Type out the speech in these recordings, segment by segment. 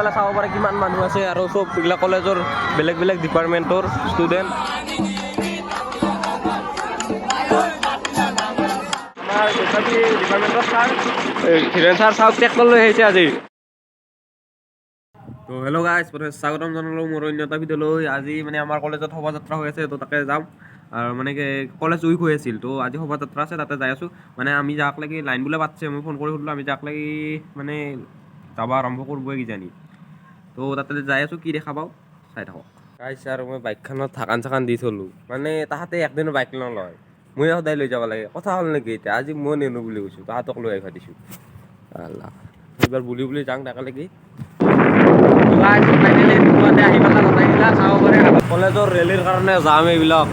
ফালে চাব পাৰে কিমান মানুহ আছে আৰু চব এইবিলাক কলেজৰ বেলেগ বেলেগ ডিপাৰ্টমেণ্টৰ ষ্টুডেণ্ট। আমাৰ ডিপাৰ্টমেণ্টৰ ছাৰ ধীৰেন ছাৰ চাওক ট্ৰেক্টৰ লৈ আহিছে আজি। তো হেল্ল' গাইজ, স্বাগতম জনালোঁ মোৰ অন্য এটা ভিডিঅ'লৈ। আজি মানে আমাৰ কলেজত শোভাযাত্ৰা হৈ আছে, তো তাকে যাম। আৰু মানে কি কলেজ উইক হৈ আছিল, তো আজি শোভাযাত্ৰা আছে, তাতে যাই আছোঁ। মানে আমি যাক লাগি লাইন বোলে পাতিছে, মই ফোন কৰি সুধিলোঁ আমি যাক লাগি মানে যাব আৰম্ভ কৰিবই কিজানি। তো তাতে যাই আছোঁ, কি দেখা পাওঁ চাই থাকক গাইজ। আৰু মই বাইকখনত ঢাকান চাকান দি থ'লোঁ, মানে তাহাঁতে একদিনো বাইক নলয়, ময়ে সদায় লৈ যাব লাগে। কথা হ'ল নেকি এতিয়া, আজি মই নেনো বুলি কৈছোঁ, তাহাঁতক লৈ আহিব দিছোঁ। আল্লাহ, এইবাৰ বুলি যাওঁ তাকে কলেজৰ ৰেলীৰ কাৰণে যাম এইবিলাক,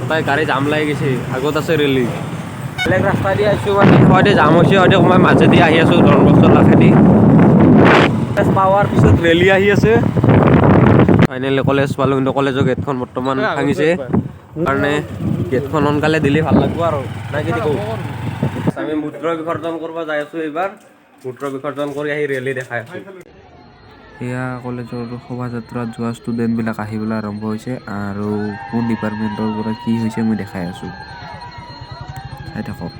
তাই গাড়ী জাম লাগি গৈছে, আগত আছে ৰেলী। বেলেগ ৰাস্তা দি আহিছোঁ, মানে হয়তো জাম হৈছে, হয়তো মই মাজেদি আহি আছোঁ ধৰ্মস্থল লাখেদি। কলেজ পাৱাৰ পিছত ৰেলী আহি আছে। ফাইনেলি কলেজ পালোঁ, কিন্তু কলেজৰ গেটখন বৰ্তমান ভাঙিছে কাৰণে গেটখন সোনকালে দিলে ভাল লাগিব আৰু নাই কি কওঁ। আমি মূত্ৰ বিসৰ্জন কৰিব যাই আছোঁ এইবাৰ, মূত্ৰ বিসৰ্জন কৰি আহি ৰেলী দেখাই আছোঁ। এয়া কলেজৰ শোভাযাত্ৰাত যোৱা ষ্টুডেণ্টবিলাক আহিবলৈ আৰম্ভ হৈছে, আৰু কোন ডিপাৰ্টমেণ্টৰ পৰা কি হৈছে মই দেখাই আছোঁ, চাই থাকক।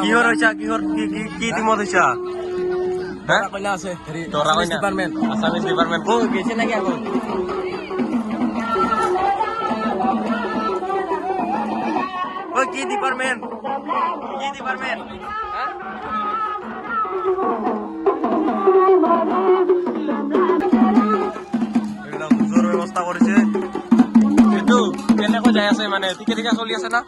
কিহৰ হৈছা, কিহৰ কি টিমত হৈছা? আছামিজ ডিপাৰ্টমেণ্ট গৈছে নেকি আগত? কি ডিপাৰ্টমেণ্ট? কি ডিপাৰ্টমেণ্ট? এইবিলাক বুজৰ ব্যৱস্থা কৰিছে। কিন্তু কেনেকৈ যাই আছে, মানে ঠিকে ঠিকে চলি আছে না?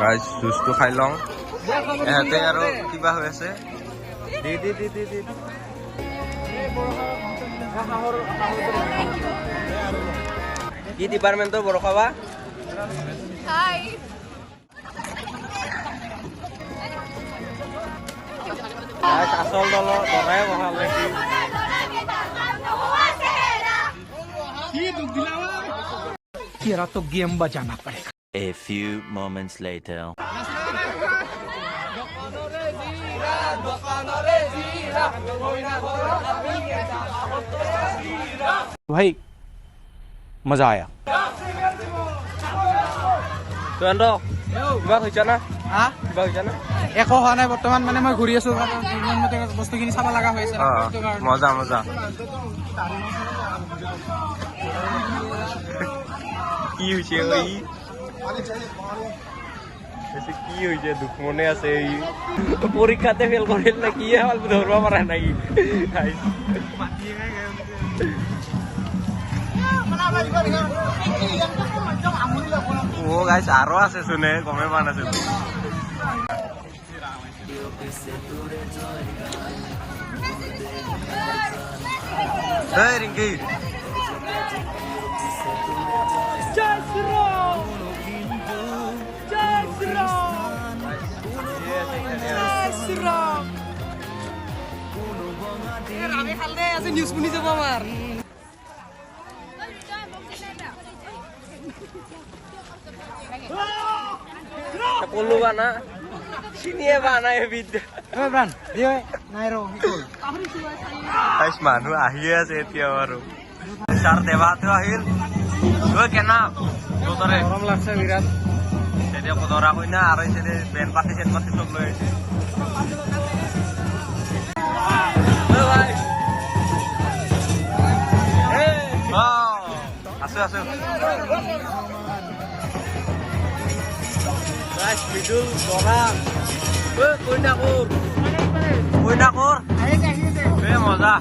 গাইজ জুচটো খাই লওঁ, ইহঁতে আৰু কিবা হৈ আছে। কি ডিপাৰ্টমেণ্টৰ বৰষা বা? আচল দলৰ দৰাই বহাল নেকি? तो गेम बजाना पड़ेगा। A few moments later. भाई मजा आया। কিবা হৈছে না? কিবা হৈছে না? একো হোৱা নাই বৰ্তমান, মানে মই ঘূৰি আছো, বস্তুখিনি চাব লগা হৈ আছে। মজা মজা। কি হৈছে কি হৈছে? দুখ মনে আছে পৰীক্ষাতে ফেল কৰিল নে কি হ'ল ধৰিব পৰা নাই। ও গাইছ আৰু আছে চোনে, গমে পোৱা নাছিল। ৰিংকি নিউজ শুনি যাব আমাৰ। কলো বা না চিনিয়ে বা নাই মানুহ আহিয়ে আছে এতিয়া আৰু। ছাৰ দেৱাহঁতেও আহিল। কেনা গৰম লাগছে বিৰাট। এতিয়া ধৰা কইনা আৰু বেণ্ড পাতি চেট পাতি চব লৈ আহিছে। আছো বিদুল বগান কইনাকৰ মজা।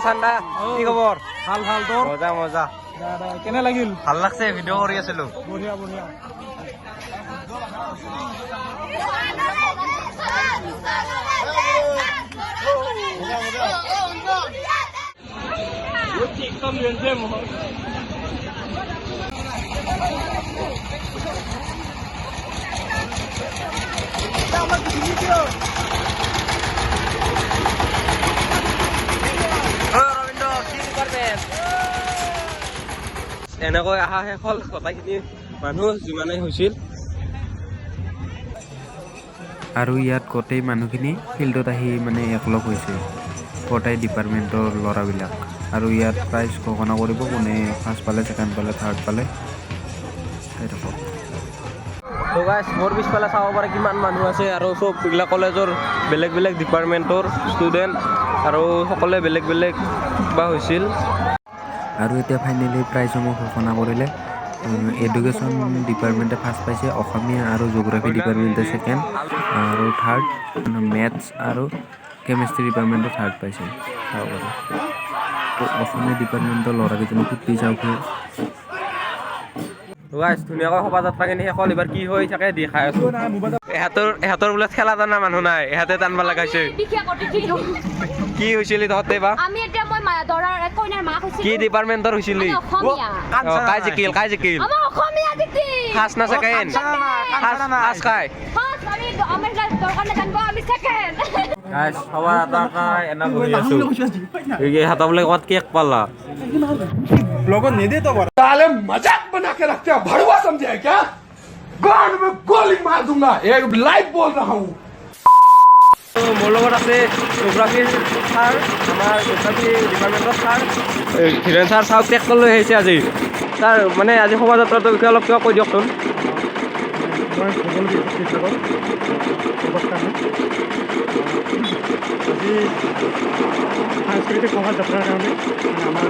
ঠাণ্ডা কি খবৰ ভাল ভাল তোৰ মজা মজা কেনে লাগিল ভাল লাগছে ভিডিঅ' কৰি আছিলো বঢ়িয়া বঢ়িয়া এনেকৈ অহা শেষ হ'ল গোটেইখিনি মানুহ যিমানেই হৈছিল আৰু ইয়াত গোটেই মানুহখিনি ফিল্ডত আহি মানে একলগ হৈছে গোটেই ডিপাৰ্টমেণ্টৰ ল'ৰাবিলাক আৰু ইয়াত প্ৰাইজ ঘোষণা কৰিব কোনে ফাৰ্ষ্ট পালে ছেকেণ্ড পালে থাৰ্ড পালে চাই থাকক তো গাইছ মোৰ পিছফালে চাব পাৰে কিমান মানুহ আছে আৰু চব এইবিলাক কলেজৰ বেলেগ বেলেগ ডিপাৰ্টমেণ্টৰ ষ্টুডেণ্ট আৰু সকলোৱে বেলেগ বেলেগ কিবা হৈছিল আৰু এতিয়া ফাইনেলি প্ৰাইজসমূহ ঘোষণা কৰিলে এডুকেশ্যন ডিপাৰ্টমেণ্টে ফাৰ্ষ্ট পাইছে অসমীয়া আৰু জিঅ'গ্ৰাফী ডিপাৰ্টমেণ্টে ছেকেণ্ড আৰু থাৰ্ড মেথছ আৰু কেমেষ্ট্ৰি ডিপাৰ্টমেণ্টে থাৰ্ড পাইছে চাব পাৰে তো অসমীয়া ডিপাৰ্টমেণ্টৰ ল'ৰাকেইজনী ফূৰ্তি চাওক গাইছ ধুনীয়াকৈ শোভাযাত্ৰাখিনি শেষ হ'ল এইবাৰ কি হৈ থাকে দেখাই আছোঁ এহেঁতৰ বোলে ঠেলা টানা মানুহ নাই এহেঁতে টানবা লগাইছে কি হৈছিলি তহঁতে বা কি ডিপাৰ্টমেণ্টৰ হৈছিলি কাই জিকিল ফাৰ্ষ্ট না ছেকেণ্ড ফাৰ্ষ্ট কাই গাইছ শোভাযাত্ৰা এনে বহি আছোঁ ইহঁতৰ বোলে ক'ত কেক পালা লগত নিদে তো साले मजाक बना के रखते हो भड़वा समझे है क्या गांड में गोली मार दूंगा एक लाइव बोल रहा हूँ মোৰ লগত আছে জিঅ'গ্ৰাফীৰ ছাৰ আমাৰ জিঅ'গ্ৰাফী ডিপাৰ্টমেণ্টৰ ছাৰ ধীৰেন ছাৰ চাওক ট্ৰেক্টৰ লৈ আহিছে আজি ছাৰ মানে আজি শোভাযাত্ৰাটোৰ বিষয়ে অলপ কিবা কৈ দিয়কচোন মই ভূগোল বিভাগৰ প্ৰবক্তা হয় আজি সাংস্কৃতিক শোভাযাত্ৰাৰ কাৰণে আমাৰ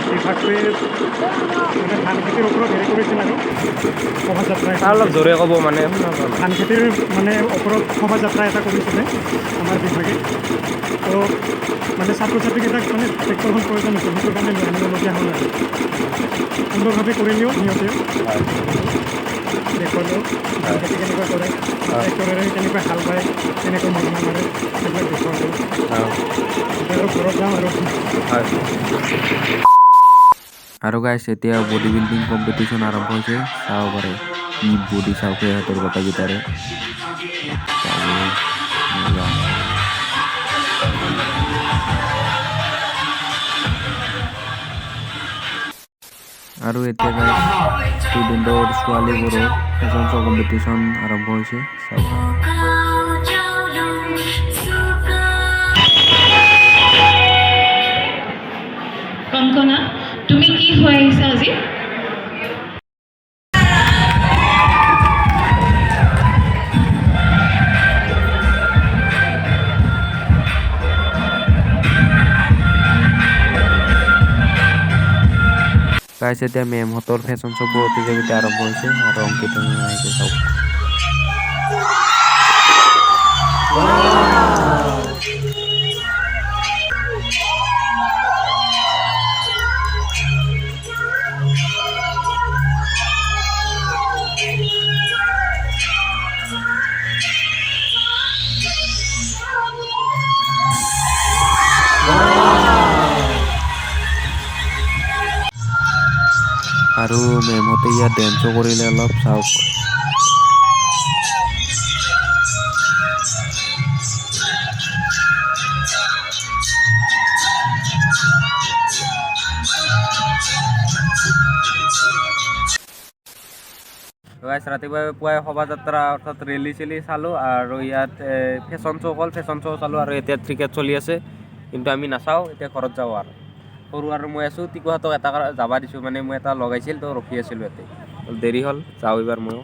বিভাগটোৱে মানে ধান খেতিৰ ওপৰত হেৰি কৰিছিল আৰু শোভাযাত্ৰা ছাৰ অলপ জোৰে ক'ব মানে ধান খেতিৰ মানে ওপৰত শোভাযাত্ৰা এটা কৰিছিলে আমাৰ বিভাগে তো মানে ছাত্ৰ ছাত্ৰীকেইটাক মানে ট্ৰেক্টৰখন প্ৰয়োজন হৈছিল সেইটো কাৰণে লৈ আনিবলগীয়া হ'ল আৰু সুন্দৰভাৱে কৰিলেও সিহঁতেও দেখুৱালেও ধান খেতি কেনেকৈ কৰে ট্ৰেক্টৰেৰে কেনেকৈ হাল বায় কেনেকৈ মৰণা মাৰে সেইবিলাক দেখুৱালেও আৰু ঘৰত যাম আৰু গাইছ এতিয়া বডি বিল্ডিং কম্পিটিশ্যন আৰম্ভ হৈছে চাব পাৰে কি বডি চাওক সিহঁতৰ গোটেইকেইটাৰে আৰু এতিয়া গাইছ ষ্টুডেণ্টৰ ছোৱালীবোৰৰ ফেশ্বন শ্ব' কম্পিটিশ্যন আৰম্ভ হৈছে চাব কংকনা তুমি কি হৈ আহিছা আজি গাইছ এতিয়া মেমহঁতৰ ফেশ্বন শ্ব' প্ৰতিযোগিতা আৰম্ভ হৈছে আৰু অংকিত আহিছে চাওক আৰু মেমহঁতে ইয়াত ডেন্সো কৰিলে অলপ চাওক গাইছ ৰাতিপুৱাই পুৱাই শোভাযাত্ৰা অৰ্থাৎ ৰেলী চেলি চালোঁ আৰু ইয়াত ফেশ্বন শ্ব' হ'ল ফেশ্বন শ্ব' চালোঁ আৰু এতিয়া ক্ৰিকেট চলি আছে কিন্তু আমি নাচাওঁ এতিয়া ঘৰত যাওঁ আৰু সৰু আৰু মই আছোঁ টিকুহঁতক এটা যাব দিছোঁ মানে মই এটা লগাইছিল তো ৰখি আছিলোঁ ইয়াতে দেৰি হ'ল যাওঁ এইবাৰ ময়ো